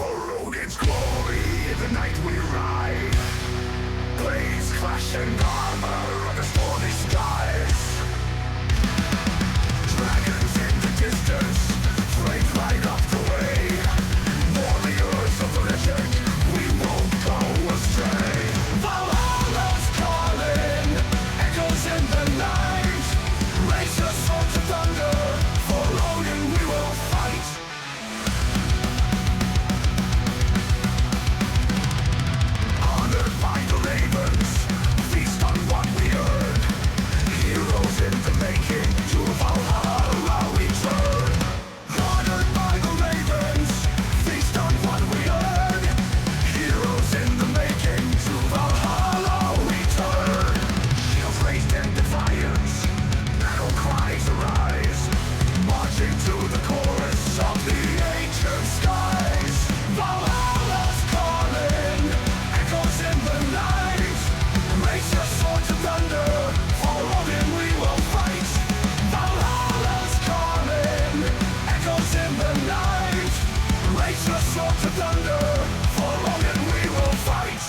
For its glory, the night we ride. Blades clash and armor on the stormy skies. Dragons in the distance, flames light up the way. Warriors of the legend, we won't go astray. Valhalla's calling, echoes in the night. Raise your sword to thunder, for Odin we will fight. Honored by the ravens, feast on what we earn. Heroes in the making, to Valhalla we turn. Honored by the ravens, feast on what we earn. Heroes in the making, to Valhalla we turn. Shields raised in defiance, battle cries arise. Marching to the chorus of the ancient skies. Valhalla's calling, echoes in the night. Raise your sword to thunder, for Odin we will fight. Valhalla's calling, echoes in the night. Raise your sword to thunder, for Odin we will fight.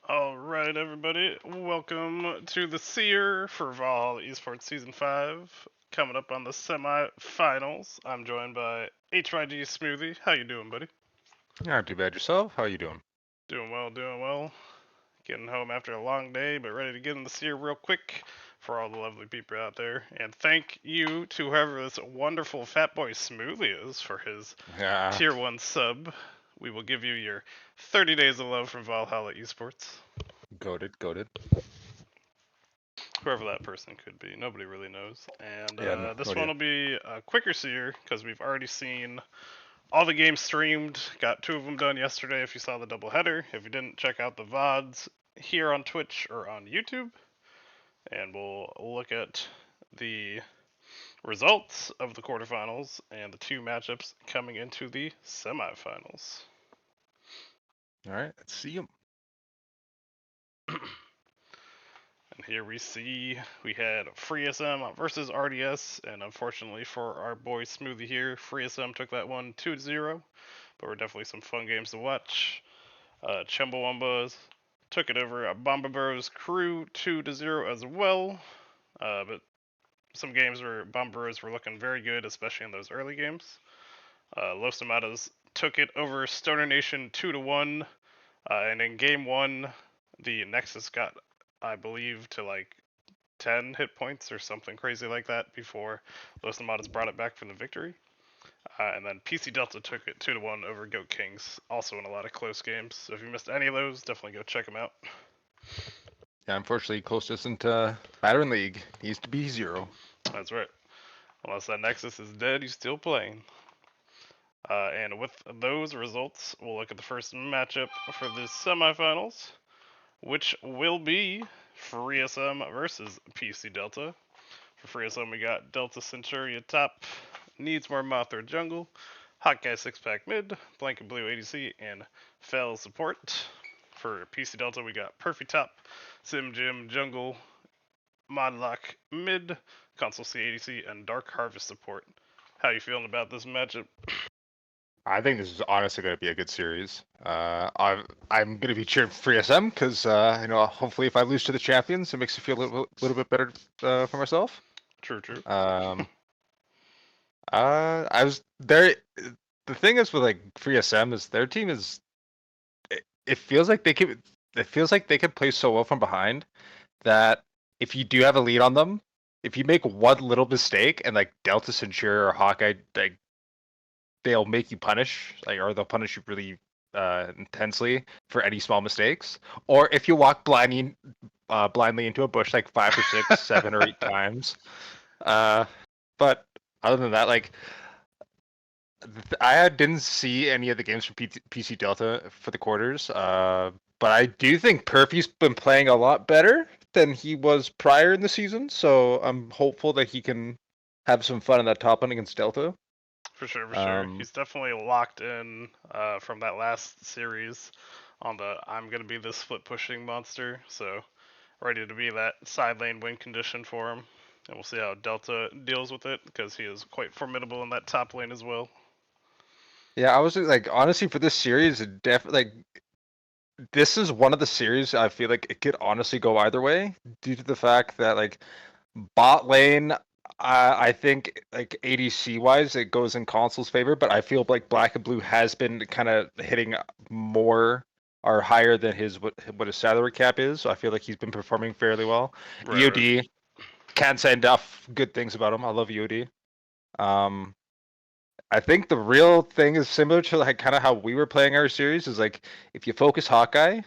Alright, everybody, welcome to the Seer for Valhalla Esports Season 5. Coming up on the semi-finals, I'm joined by HYG Smoothie. How you doing, buddy? Not too bad yourself. How you doing? Doing well, doing well. Getting home after a long day, but ready to get in the Seer real quick for all the lovely people out there. And thank you to whoever this wonderful Fat Boy Smoothie is for his Yeah, Tier 1 sub. We will give you your 30 days of love from Valhalla Esports. goaded, goaded. Whoever that person could be, nobody really knows. And Yeah, this no one idea. will be a quicker seer because we've already seen all the games streamed. Got 2 of them done yesterday. If you saw the doubleheader, if you didn't, check out the VODs here on Twitch or on YouTube, and we'll look at the results of the quarterfinals and the 2 matchups coming into the semifinals. All right, let's see him. And here we see we had Free SM versus RDS, and unfortunately for our boy Smoothie here, Free SM took that one 2-0, but were definitely some fun games to watch. Chumbawambas took it over Bomba Bros Crew 2-0 as well, but some games where Bomba Bros were looking very good, especially in those early games. Los Amadas took it over Stoner Nation 2-1, and in game 1, the Nexus got, I believe, to like 10 hit points or something crazy like that before Los Amadas brought it back for the victory. And then PC Delta took it 2-1 over Goat Kings, also in a lot of close games. So if you missed any of those, definitely go check them out. Yeah, unfortunately, closest isn't Battering League. He used to be 0. That's right. Unless that Nexus is dead, he's still playing. And with those results, we'll look at the first matchup for the semifinals, which will be Free SM versus PC Delta. For Free SM, we got Delta Centuria top, Needs More Mothra jungle, Hot Guy 6-pack mid, Blanket Blue ADC, and Fell support. For PC Delta, we got Perfy top, Sim Jim jungle, Modlock mid, Console C ADC, and Dark Harvest support. How you feeling about this matchup? I think this is honestly going to be a good series. I'm going to be cheering for SM because hopefully if I lose to the champions, it makes me feel a little bit better for myself. True, true. I was there. the thing is with like Free SM is their team is it feels like they can play so well from behind that if you do have a lead on them, if you make one little mistake and like Delta Centurion or Hawkeye, like they'll make you punish, like or they'll punish you really intensely for any small mistakes. Or if you walk blindly into a bush like 5 or 6, 7 or 8 times. But other than that, like didn't see any of the games from PC Delta for the quarters. But I do think Perfy's been playing a lot better than he was prior in the season. So I'm hopeful that he can have some fun in that top lane against Delta. For sure, for sure. Um, He's definitely locked in from that last series on the I'm gonna be this foot pushing monster. So ready to be that side lane win condition for him. And we'll see how Delta deals with it because he is quite formidable in that top lane as well. yeah, I was like honestly for this series, like this is one of the series I feel like it could honestly go either way due to the fact that like bot lane, I think like ADC wise, it goes in console's favor, but I feel like Black and Blue has been kind of hitting more or higher than what his salary cap is. So I feel like he's been performing fairly well. Right, right. EOD can't say enough good things about him. I love EOD. Um, I think the real thing is similar to like kind of how we were playing our series. Is like if you focus Hawkeye,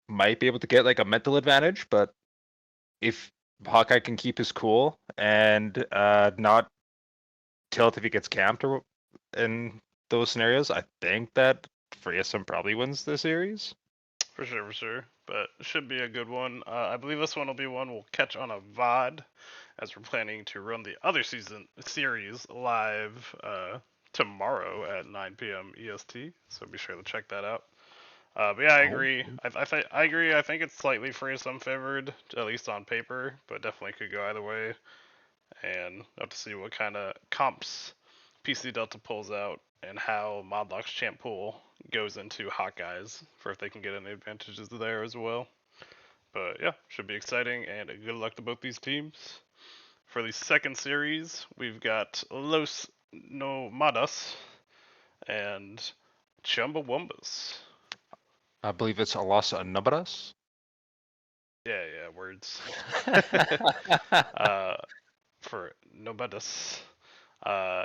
might be able to get like a mental advantage, but if Hawkeye can keep his cool and not tilt if he gets camped or in those scenarios, I think that Freesom probably wins the series. For sure, for sure. But it should be a good one. I believe this one will be one we'll catch on a VOD as we're planning to run the other season series live tomorrow at 9 p.m. EST. So be sure to check that out. But yeah, I Oh, agree. I agree. I think it's slightly Freesom favored, at least on paper, but definitely could go either way. And have to see what kind of comps PC Delta pulls out and how Modlock's champ pool goes into Hawkeyes for if they can get any advantages there as well. But yeah, should be exciting and good luck to both these teams. For the second series, we've got Los Nomadas and Chumbawambas. I believe it's Alasa Nubaras. Yeah, yeah, words. uh, for Nomadas,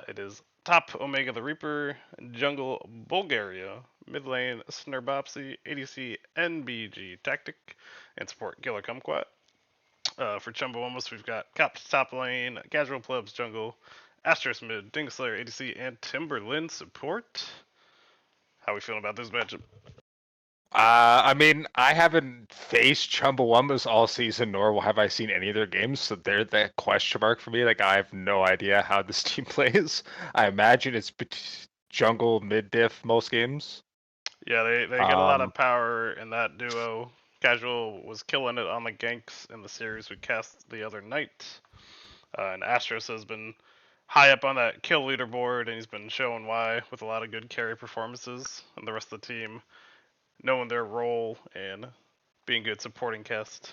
it is top Omega the Reaper, jungle Bulgaria, mid lane Snurbopsy, ADC NBG Tactic, and support Killer Kumquat. For Chumbawambas, we've got Cops top lane, Casual Plebs jungle, Astros mid, Dingslayer ADC, and Timberlin support. How we feeling about this matchup? I mean, I haven't faced Chumbawambas all season, nor have I seen any of their games, so they're the question mark for me. Like, I have no idea how this team plays. I imagine it's jungle mid diff most games. Yeah, they get a lot Um, of power in that duo. Casual was killing it on the ganks in the series we cast the other night. And Astros has been high up on that kill leaderboard, and he's been showing why with a lot of good carry performances. And the rest of the team knowing their role and being good supporting cast.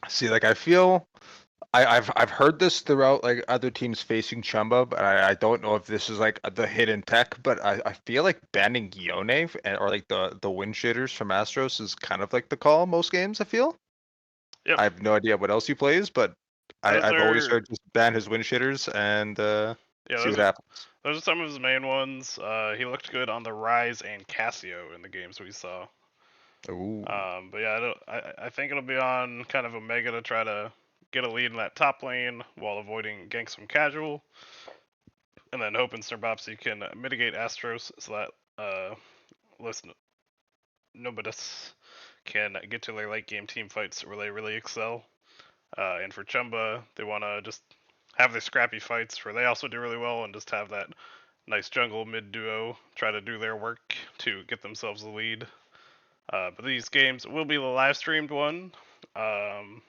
See, like I feel I've heard this throughout like other teams facing Chumba, but I don't know if this is like the hidden tech. But I feel like banning Yone or like the wind shitters from Astros is kind of like the call most games. I feel. Yep, I have no idea what else he plays, but those I've always are heard just ban his wind shitters and yeah see those what are happens. those are some of his main ones. He looked good on the Rise and Casio in the games we saw. Ooh. But yeah, I think it'll be on kind of Omega to try to get a lead in that top lane while avoiding ganks from casual, and then hoping Snurbopsy can mitigate Astros so that listen Nobodus can get to their late game team fights where they really excel. And for Chumba, they want to just have their scrappy fights where they also do really well and just have that nice jungle mid duo try to do their work to get themselves the lead. But these games will be the live streamed one. Um,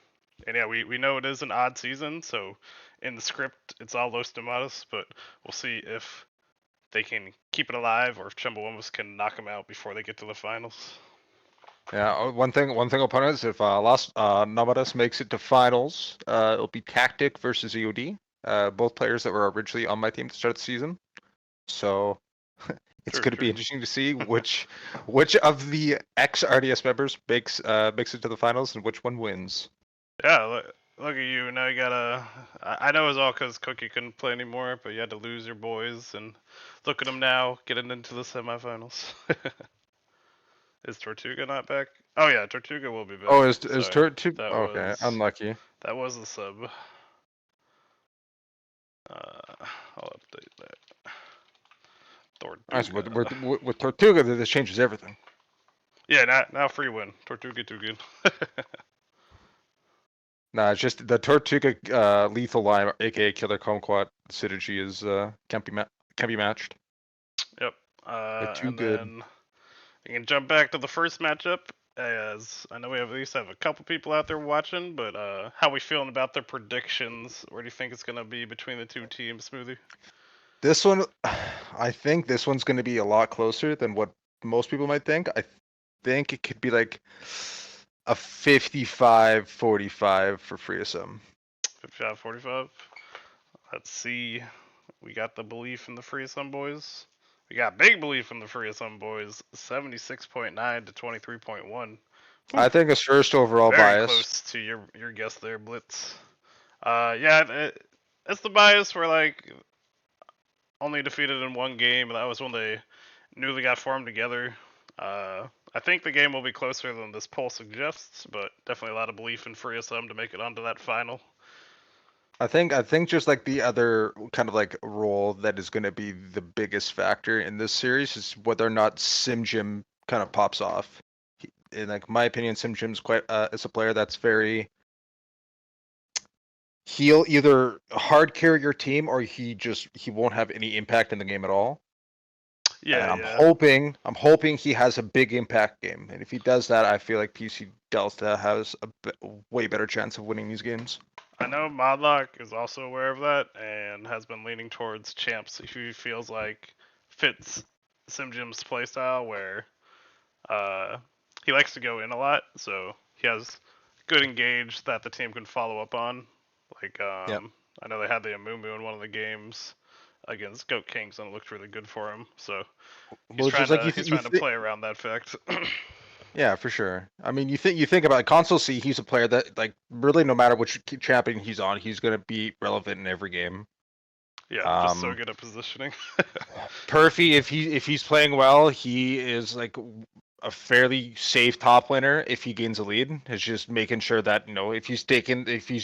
and yeah, we know it is an odd season, so in the script it's all Los Tomatos, but we'll see if they can keep it alive or if Chumbawambas can knock them out before they get to the finals. Yeah, one thing I'll point out is if Navadas makes it to finals, it'll be Tactic versus EOD. Both players that were originally on my team to start the season. So it's True, going to be true. interesting to see which of the ex RDS members makes it to the finals and which one wins. Yeah, look at you. Now you gotta. I know it's all because Cookie couldn't play anymore, but you had to lose your boys, and look at them now getting into the semifinals. Is Tortuga not back? Oh yeah, Tortuga will be back. Oh, is Sorry, Turret two? that Okay, was unlucky. that was the sub. I'll update that. Nice. Tortuga. With Tortuga, this changes everything. Yeah, now free win. Tortuga too good. Nah, it's just the Tortuga lethal line, aka Killer Kumquat synergy is can be matched. Yep. They're too And good. then we can jump back to the first matchup. As I know we have at least have a couple people out there watching, but how we feeling about their predictions? Where do you think it's gonna be between the two teams, Smoothie? This one, I think this one's going to be a lot closer than what most people might think. I think it could be like a 55-45 for Freesome. 55-45. Let's see. We got the belief in the Free Some boys. We got big belief in the Free Some boys. 76.9 to 23.1. I think it's first overall Very bias. close to your guess there, Blitz. Yeah, it's the bias where like only defeated in one game, and that was when they newly got formed together. I think the game will be closer than this poll suggests, but definitely a lot of belief in Free SM to make it onto that final. I think just like the other kind of like role that is going to be the biggest factor in this series is whether or not Simjim kind of pops off. In like my opinion, Simjim's quite is a player that's very he'll either hard carry your team or he won't have any impact in the game at all. Yeah, And yeah. I'm hoping he has a big impact game. And if he does that, I feel like PC Delta has a way better chance of winning these games. I know Modlock is also aware of that and has been leaning towards champs who he feels like fits Simjim's playstyle, where uh, he likes to go in a lot, so he has good engage that the team can follow up on. Like Yep. I know they had the Amumu in one of the games against Goat Kings, and it looked really good for him. So Well, just like he's trying to play around that fact. yeah, for sure. I mean, you think about it, Console C, he's a player that like really no matter which champion he's on, he's gonna be relevant in every game. Yeah, just so good at positioning. Perfy, if he's playing well, he is like a fairly safe top laner if he gains a lead. It's just making sure that if he's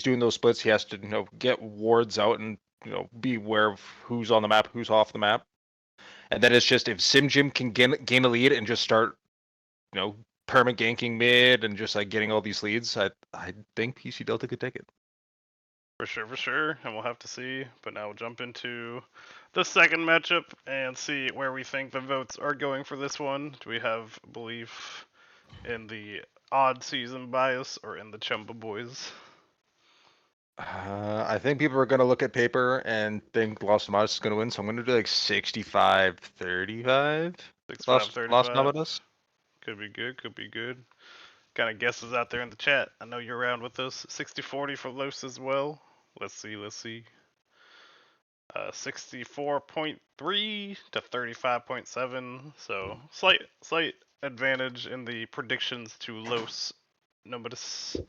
doing those splits, he has to get wards out and be aware of who's on the map, who's off the map, and then it's just if Simjim can gain a lead and just start perma ganking mid and just like getting all these leads, I think PC Delta could take it. For sure, and we'll have to see. But now we'll jump into the second matchup and see where we think the votes are going for this one. Do we have belief in the odd season bias or in the Chumba boys? I think people are gonna look at paper and think Los Navadas is gonna win, so I'm gonna do like 65-35. 65-35. Los Navadas. Could be good, could be good. Kind of guesses out there in the chat. I know you're around with us. 60-40 for Los as well. Let's see. 64.3 to 35.7. So slight advantage in the predictions to Los Nomadus,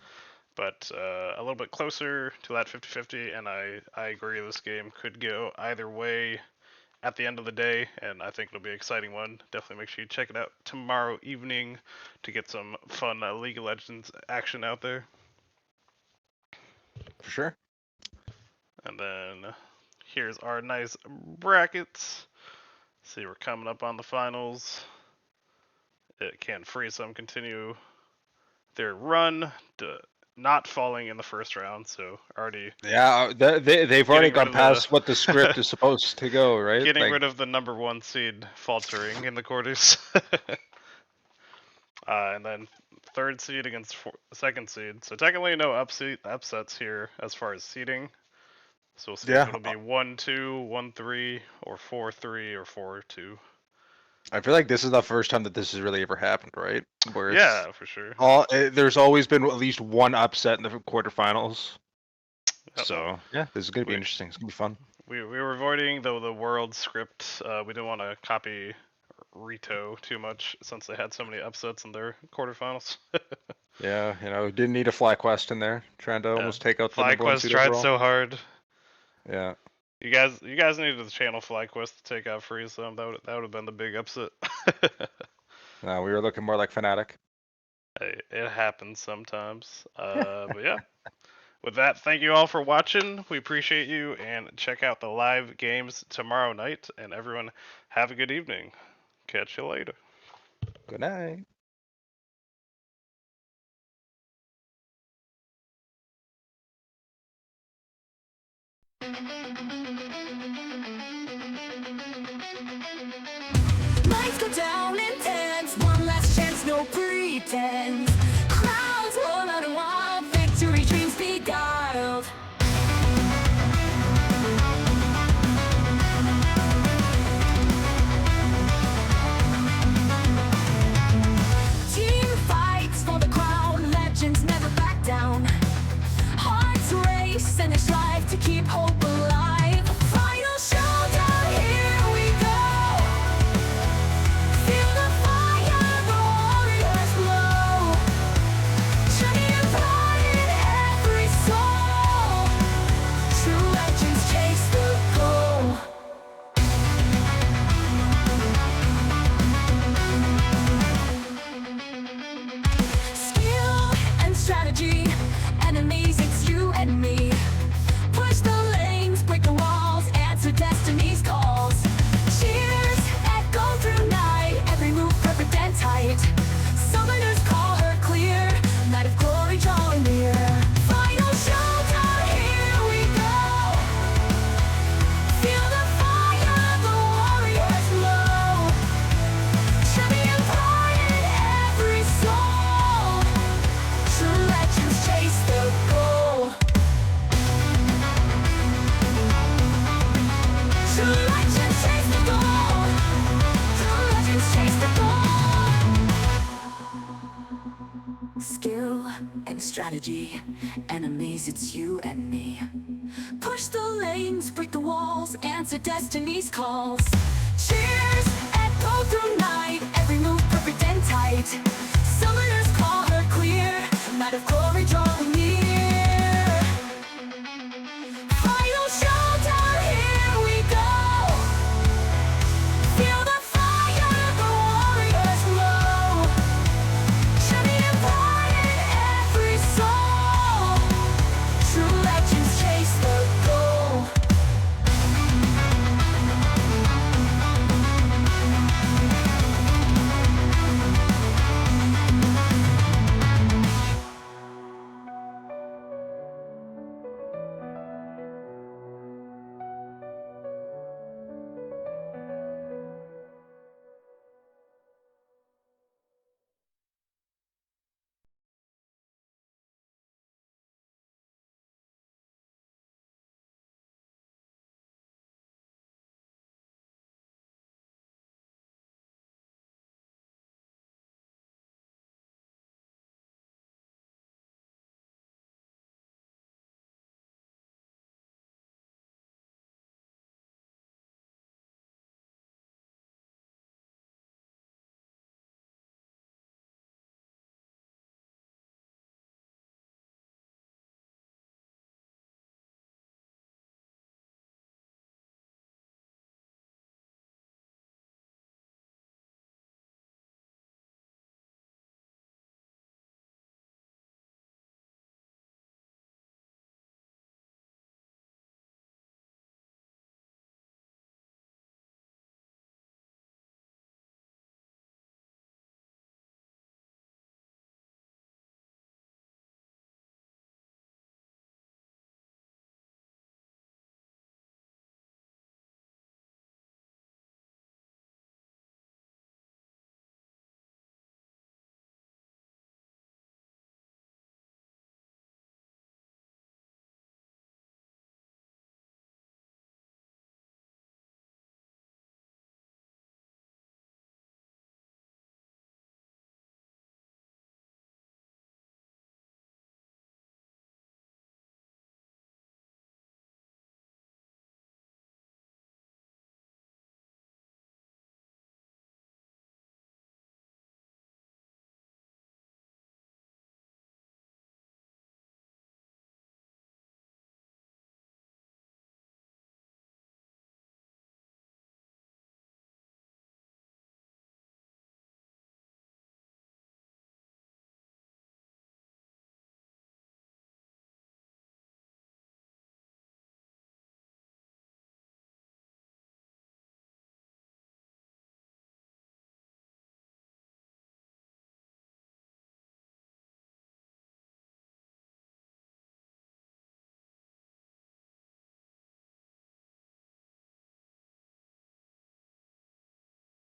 but a little bit closer to that 50-50. And I agree this game could go either way at the end of the day, and I think it'll be an exciting one. Definitely make sure you check it out tomorrow evening to get some fun League of Legends action out there. For sure. And then here's our nice brackets. See, we're coming up on the finals. Can Free Some continue their run to not falling in the first round? So already Yeah, they've already getting rid gone of past the what the script is supposed to go, right? getting Like, rid of the number one seed faltering in the quarters. And then third seed against second seed. So technically no upsets here as far as seeding. So we'll see if yeah, it'll be 1-2, 1-3, or 4-3, or 4-2. I feel like this is the first time that this has really ever happened, right? Where it's Yeah, for sure. there's always been at least one upset in the quarterfinals. Yep. So yeah, this is gonna be We interesting. It's gonna be fun. we were avoiding the world script. We didn't want to copy Rito too much since they had so many upsets in their quarterfinals. Yeah, didn't need a FlyQuest in there, trying to almost take out the number one FlyQuest seed tried overall. so hard. Yeah. You guys needed to channel FlyQuest to take out FreeSM. That would have been the big upset. No, we were looking more like Fnatic. Hey, it happens sometimes. But yeah. With that, thank you all for watching. We appreciate you, and check out the live games tomorrow night. And everyone, have a good evening. Catch you later. Good night. Lights go down intense, one last chance, no pretense. Crowds roll out and wild, victory dreams beguiled. Team fights for the crown, legends never back down. Hearts race and they strive to keep hope alive. Final showdown, here we go. Feel the fire, the warriors glow. Shining bright in every soul. True legends chase the goal. Skill and strategy, enemies, it's you and me. Push the lanes, break the walls, answer destiny's calls. Cheers echo through night, every move perfect and tight. Summoners call her clear, night of glory drawing near. Final showdown, here we go. Feel the fire, the warriors glow. Shining bright in every soul. True legends chase the goal. True legends chase the goal. True legends chase the goal. Skill and strategy, enemies, it's you and me. Push the lanes, break the walls, answer destiny's calls. Cheers echo through night, every move perfect and tight. Summoners call her clear, night of glory.